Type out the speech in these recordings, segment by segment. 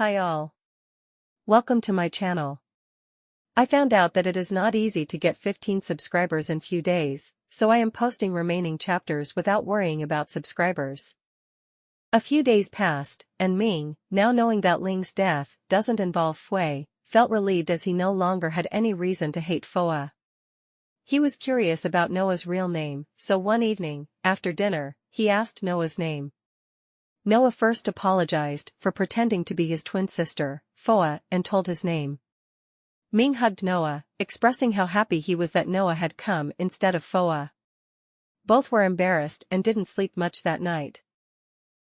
Hi all. Welcome to my channel. I found out that it is not easy to get 15 subscribers in few days, so I am posting remaining chapters without worrying about subscribers. A few days passed, and Ming, now knowing that Ling's death doesn't involve Fui, felt relieved as he no longer had any reason to hate Foa. He was curious about Noah's real name, so one evening, after dinner, he asked Noah's name. Noah first apologized for pretending to be his twin sister, Foa, and told his name. Ming hugged Noah, expressing how happy he was that Noah had come instead of Foa. Both were embarrassed and didn't sleep much that night.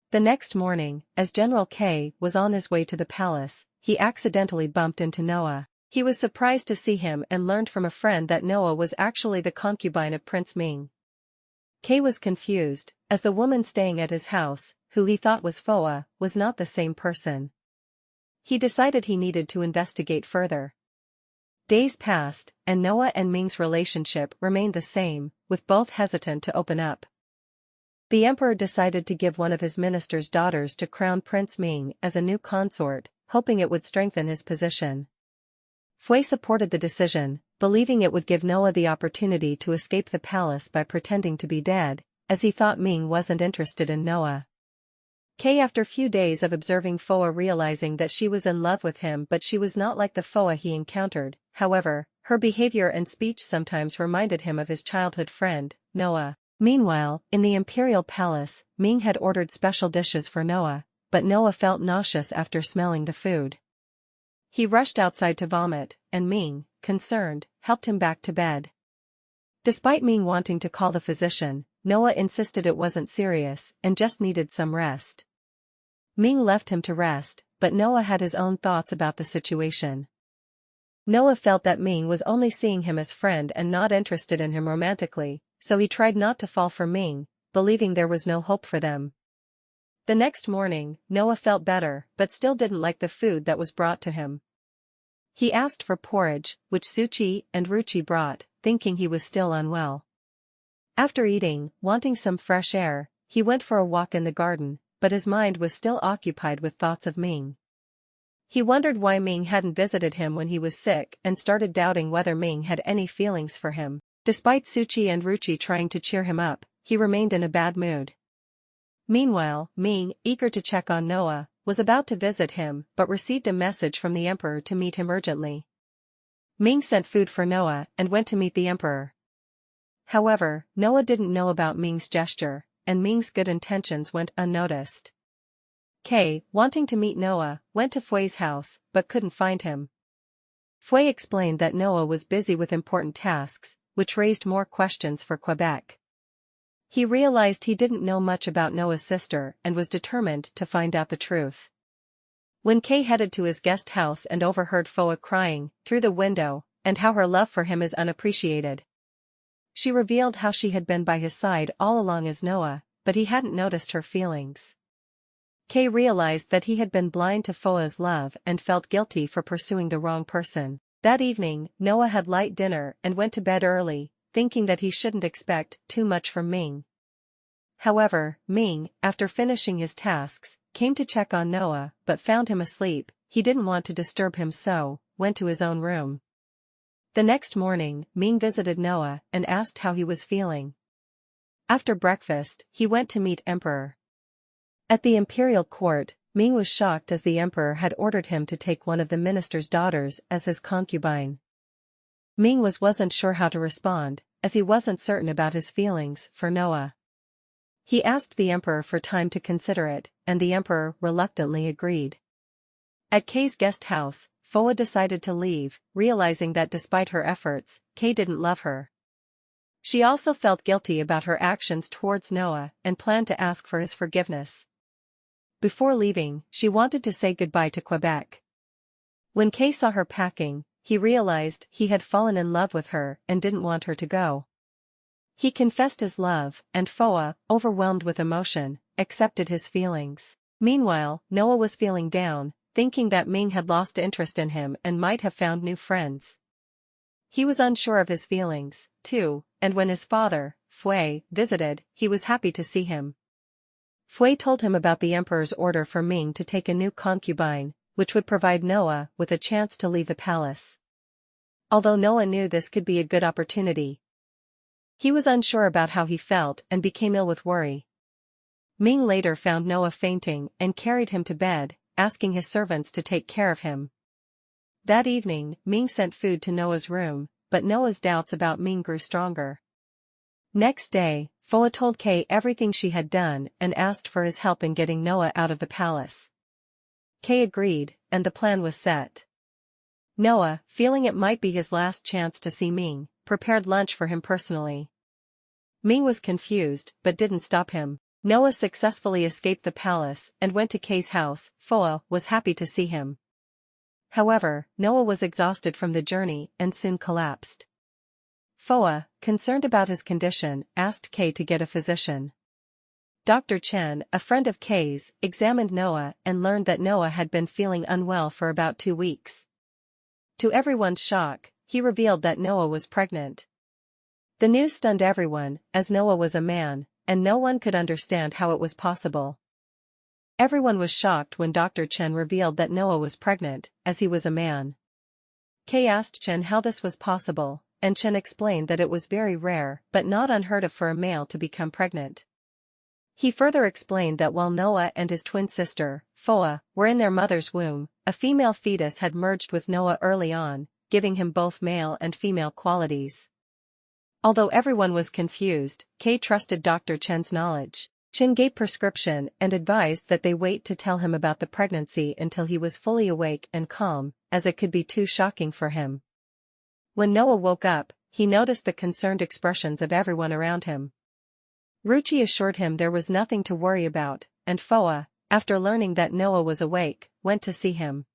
The next morning, as General K was on his way to the palace, he accidentally bumped into Noah. He was surprised to see him and learned from a friend that Noah was actually the concubine of Prince Ming. K was confused, as the woman staying at his house, who he thought was Foa, was not the same person. He decided he needed to investigate further. Days passed, and Noah and Ming's relationship remained the same, with both hesitant to open up. The emperor decided to give one of his minister's daughters to crown Prince Ming as a new consort, hoping it would strengthen his position. Fui supported the decision, believing it would give Noah the opportunity to escape the palace by pretending to be dead, as he thought Ming wasn't interested in Noah. K after few days of observing Foa realizing that she was in love with him but she was not like the Foa he encountered, however, her behavior and speech sometimes reminded him of his childhood friend, Noah. Meanwhile, in the imperial palace, Ming had ordered special dishes for Noah, but Noah felt nauseous after smelling the food. He rushed outside to vomit, and Ming, concerned, helped him back to bed. Despite Ming wanting to call the physician, Noah insisted it wasn't serious and just needed some rest. Ming left him to rest, but Noah had his own thoughts about the situation. Noah felt that Ming was only seeing him as friend and not interested in him romantically, so he tried not to fall for Ming, believing there was no hope for them. The next morning, Noah felt better but still didn't like the food that was brought to him. He asked for porridge, which Suchi and Ruchi brought, thinking he was still unwell. After eating, wanting some fresh air, he went for a walk in the garden, but his mind was still occupied with thoughts of Ming. He wondered why Ming hadn't visited him when he was sick and started doubting whether Ming had any feelings for him. Despite Suchi and Ruchi trying to cheer him up, he remained in a bad mood. Meanwhile, Ming, eager to check on Noah, was about to visit him but received a message from the emperor to meet him urgently. Ming sent food for Noah and went to meet the emperor. However, Noah didn't know about Ming's gesture, and Ming's good intentions went unnoticed. K, wanting to meet Noah, went to Fui's house but couldn't find him. Fui explained that Noah was busy with important tasks, which raised more questions for Quebec. He realized he didn't know much about Noah's sister and was determined to find out the truth. When Kay headed to his guest house and overheard Foa crying through the window, and how her love for him is unappreciated. She revealed how she had been by his side all along as Noah, but he hadn't noticed her feelings. Kay realized that he had been blind to Foa's love and felt guilty for pursuing the wrong person. That evening, Noah had light dinner and went to bed early, thinking that he shouldn't expect too much from Ming. However, Ming, after finishing his tasks, came to check on Noah but found him asleep. He didn't want to disturb him so went to his own room. The next morning, Ming visited Noah and asked how he was feeling. After breakfast, he went to meet Emperor. At the imperial court, Ming was shocked as the emperor had ordered him to take one of the minister's daughters as his concubine. Ming wasn't sure how to respond, as he wasn't certain about his feelings for Noah. He asked the emperor for time to consider it, and the emperor reluctantly agreed. At Kay's guest house, Foa decided to leave, realizing that despite her efforts, Kay didn't love her. She also felt guilty about her actions towards Noah and planned to ask for his forgiveness. Before leaving, she wanted to say goodbye to Quebec. When Kay saw her packing, he realized he had fallen in love with her and didn't want her to go. He confessed his love, and Foa, overwhelmed with emotion, accepted his feelings. Meanwhile, Noah was feeling down, thinking that Ming had lost interest in him and might have found new friends. He was unsure of his feelings, too, and when his father, Fui, visited, he was happy to see him. Fui told him about the emperor's order for Ming to take a new concubine, which would provide Noah with a chance to leave the palace. Although Noah knew this could be a good opportunity, he was unsure about how he felt and became ill with worry. Ming later found Noah fainting and carried him to bed, asking his servants to take care of him. That evening, Ming sent food to Noah's room, but Noah's doubts about Ming grew stronger. Next day, Foa told Kay everything she had done and asked for his help in getting Noah out of the palace. Kay agreed, and the plan was set. Noah, feeling it might be his last chance to see Ming, prepared lunch for him personally. Ming was confused but didn't stop him. Noah successfully escaped the palace and went to Kay's house. Foa was happy to see him. However, Noah was exhausted from the journey and soon collapsed. Foa, concerned about his condition, asked Kay to get a physician. Dr. Chen, a friend of Kay's, examined Noah and learned that Noah had been feeling unwell for about 2 weeks. To everyone's shock, he revealed that Noah was pregnant. The news stunned everyone, as Noah was a man, and no one could understand how it was possible. Everyone was shocked when Dr. Chen revealed that Noah was pregnant, as he was a man. Kay asked Chen how this was possible, and Chen explained that it was very rare but not unheard of for a male to become pregnant. He further explained that while Noah and his twin sister, Foa, were in their mother's womb, a female fetus had merged with Noah early on, giving him both male and female qualities. Although everyone was confused, Kay trusted Dr. Chen's knowledge. Chen gave prescription and advised that they wait to tell him about the pregnancy until he was fully awake and calm, as it could be too shocking for him. When Noah woke up, he noticed the concerned expressions of everyone around him. Ruchi assured him there was nothing to worry about, and Foa, after learning that Noah was awake, went to see him.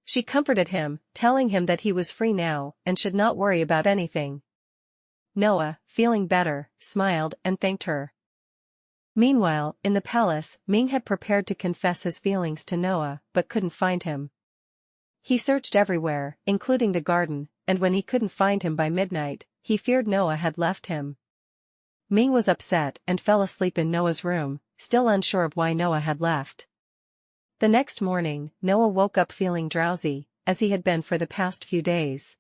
She comforted him, telling him that he was free now and should not worry about anything. Noah, feeling better, smiled and thanked her. Meanwhile, in the palace, Ming had prepared to confess his feelings to Noah but couldn't find him. He searched everywhere, including the garden, and when he couldn't find him by midnight, he feared Noah had left him. Ming was upset and fell asleep in Noah's room, still unsure of why Noah had left. The next morning, Noah woke up feeling drowsy, as he had been for the past few days.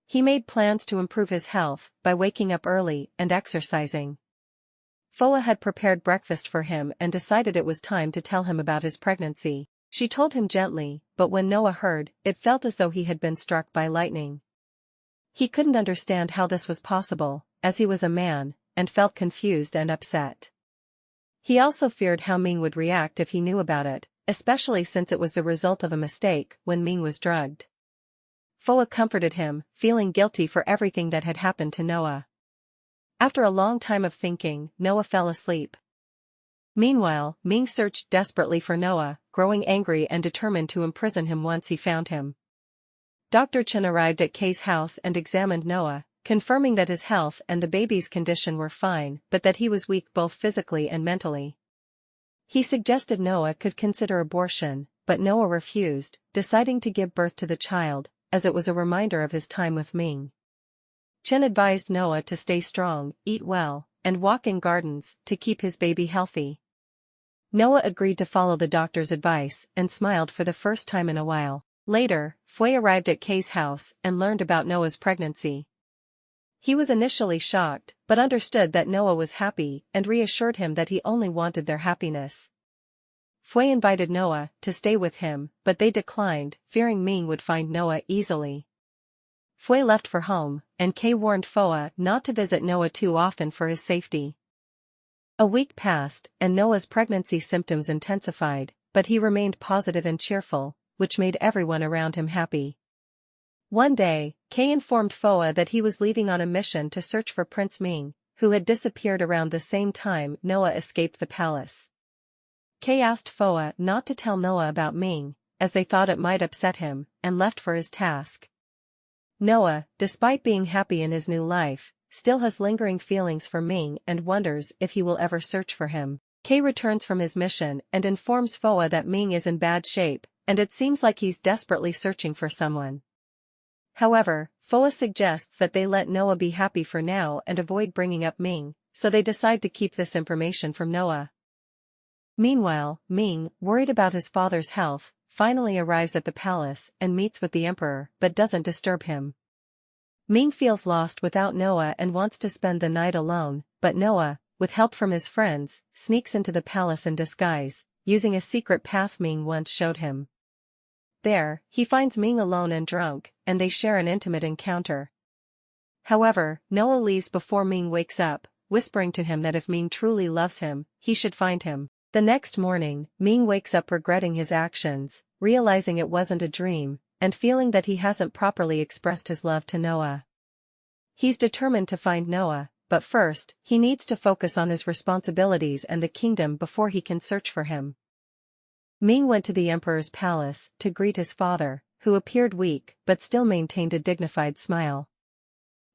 He made plans to improve his health by waking up early and exercising. Foa had prepared breakfast for him and decided it was time to tell him about his pregnancy. She told him gently, but when Noah heard, it felt as though he had been struck by lightning. He couldn't understand how this was possible, as he was a man, and felt confused and upset. He also feared how Ming would react if he knew about it, especially since it was the result of a mistake when Ming was drugged. Foa comforted him, feeling guilty for everything that had happened to Noah. After a long time of thinking, Noah fell asleep. Meanwhile, Ming searched desperately for Noah, growing angry and determined to imprison him once he found him. Dr. Chen arrived at Kay's house and examined Noah, confirming that his health and the baby's condition were fine but that he was weak both physically and mentally. He suggested Noah could consider abortion, but Noah refused, deciding to give birth to the child, as it was a reminder of his time with Ming. Chen advised Noah to stay strong, eat well, and walk in gardens to keep his baby healthy. Noah agreed to follow the doctor's advice and smiled for the first time in a while. Later, Fui arrived at Kay's house and learned about Noah's pregnancy. He was initially shocked, but understood that Noah was happy and reassured him that he only wanted their happiness. Fui invited Noah to stay with him, but they declined, fearing Ming would find Noah easily. Fui left for home, and Kay warned Foa not to visit Noah too often for his safety. A week passed, and Noah's pregnancy symptoms intensified, but he remained positive and cheerful, which made everyone around him happy. One day, Kay informed Foa that he was leaving on a mission to search for Prince Ming, who had disappeared around the same time Noah escaped the palace. Kay asked Foa not to tell Noah about Ming, as they thought it might upset him, and left for his task. Noah, despite being happy in his new life, still has lingering feelings for Ming and wonders if he will ever search for him. Kay returns from his mission and informs Foa that Ming is in bad shape, and it seems like he's desperately searching for someone. However, Foa suggests that they let Noah be happy for now and avoid bringing up Ming, so they decide to keep this information from Noah. Meanwhile, Ming, worried about his father's health, finally arrives at the palace and meets with the emperor but doesn't disturb him. Ming feels lost without Noah and wants to spend the night alone, but Noah, with help from his friends, sneaks into the palace in disguise, using a secret path Ming once showed him. There, he finds Ming alone and drunk, and they share an intimate encounter. However, Noah leaves before Ming wakes up, whispering to him that if Ming truly loves him, he should find him. The next morning, Ming wakes up regretting his actions, realizing it wasn't a dream, and feeling that he hasn't properly expressed his love to Noah. He's determined to find Noah, but first, he needs to focus on his responsibilities and the kingdom before he can search for him. Ming went to the emperor's palace to greet his father, who appeared weak but still maintained a dignified smile.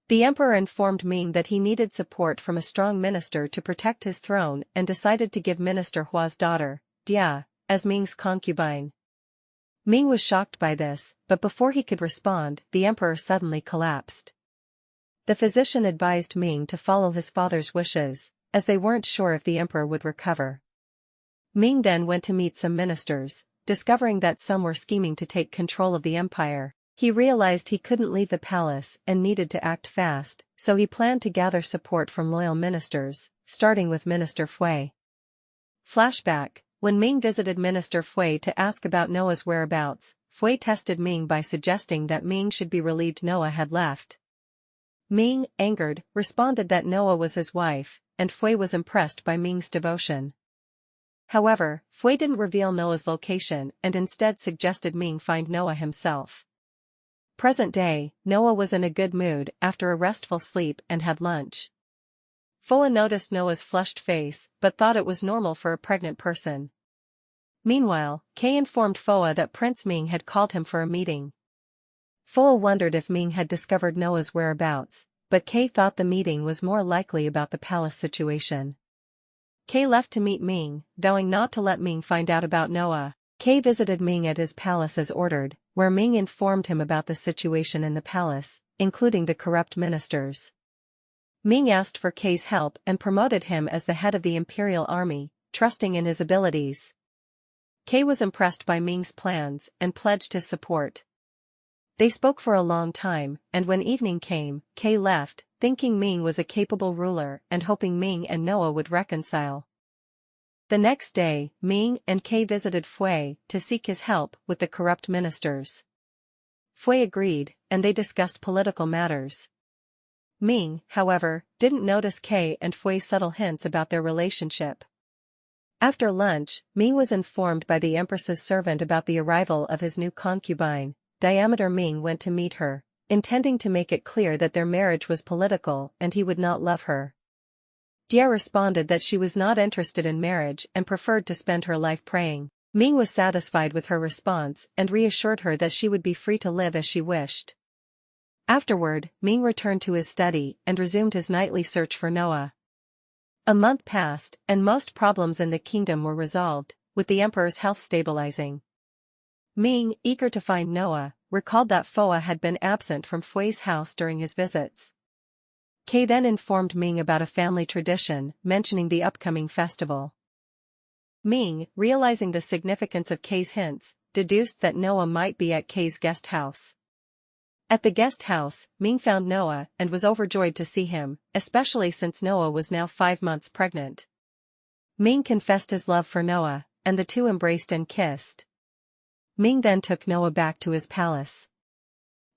The emperor informed Ming that he needed support from a strong minister to protect his throne and decided to give Minister Hua's daughter, Dia, as Ming's concubine. Ming was shocked by this, but before he could respond, the emperor suddenly collapsed. The physician advised Ming to follow his father's wishes, as they weren't sure if the emperor would recover. Ming then went to meet some ministers, discovering that some were scheming to take control of the empire. He realized he couldn't leave the palace and needed to act fast, so he planned to gather support from loyal ministers, starting with Minister Fui. Flashback: when Ming visited Minister Fui to ask about Noah's whereabouts, Fui tested Ming by suggesting that Ming should be relieved Noah had left. Ming, angered, responded that Noah was his wife, and Fui was impressed by Ming's devotion. However, Fui didn't reveal Noah's location and instead suggested Ming find Noah himself. Present day, Noah was in a good mood after a restful sleep and had lunch. Fua noticed Noah's flushed face but thought it was normal for a pregnant person. Meanwhile, Kay informed Fua that Prince Ming had called him for a meeting. Fua wondered if Ming had discovered Noah's whereabouts, but Kay thought the meeting was more likely about the palace situation. Kay left to meet Ming, vowing not to let Ming find out about Noah. Kay visited Ming at his palace as ordered, where Ming informed him about the situation in the palace, including the corrupt ministers. Ming asked for Kay's help and promoted him as the head of the imperial army, trusting in his abilities. Kay was impressed by Ming's plans and pledged his support. They spoke for a long time, and when evening came, Kay left, thinking Ming was a capable ruler and hoping Ming and Noah would reconcile. The next day, Ming and Kay visited Fui to seek his help with the corrupt ministers. Fui agreed, and they discussed political matters. Ming, however, didn't notice Kay and Fui's subtle hints about their relationship. After lunch, Ming was informed by the empress's servant about the arrival of his new concubine. Ming went to meet her, intending to make it clear that their marriage was political and he would not love her. Dia responded that she was not interested in marriage and preferred to spend her life praying. Ming was satisfied with her response and reassured her that she would be free to live as she wished. Afterward, Ming returned to his study and resumed his nightly search for Noah. A month passed, and most problems in the kingdom were resolved, with the emperor's health stabilizing. Ming, eager to find Noah, recalled that Fua had been absent from Fui's house during his visits. Kay then informed Ming about a family tradition, mentioning the upcoming festival. Ming, realizing the significance of Kay's hints, deduced that Noah might be at Kay's guest house. At the guest house, Ming found Noah and was overjoyed to see him, especially since Noah was now 5 months pregnant. Ming confessed his love for Noah, and the two embraced and kissed. Ming then took Noah back to his palace.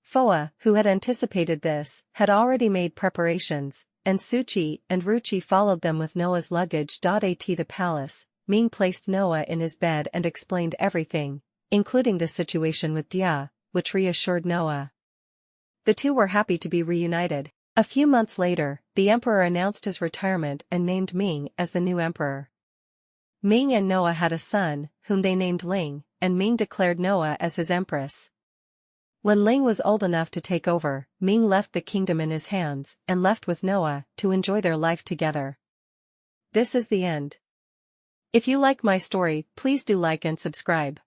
Fua, who had anticipated this, had already made preparations, and Suchi and Ruchi followed them with Noah's luggage.At the palace. Ming placed Noah in his bed and explained everything, including the situation with Dia, which reassured Noah. The two were happy to be reunited. A few months later, the emperor announced his retirement and named Ming as the new emperor. Ming and Noah had a son, whom they named Ling, and Ming declared Noah as his empress. When Ling was old enough to take over, Ming left the kingdom in his hands and left with Noah to enjoy their life together. This is the end. If you like my story, please do like and subscribe.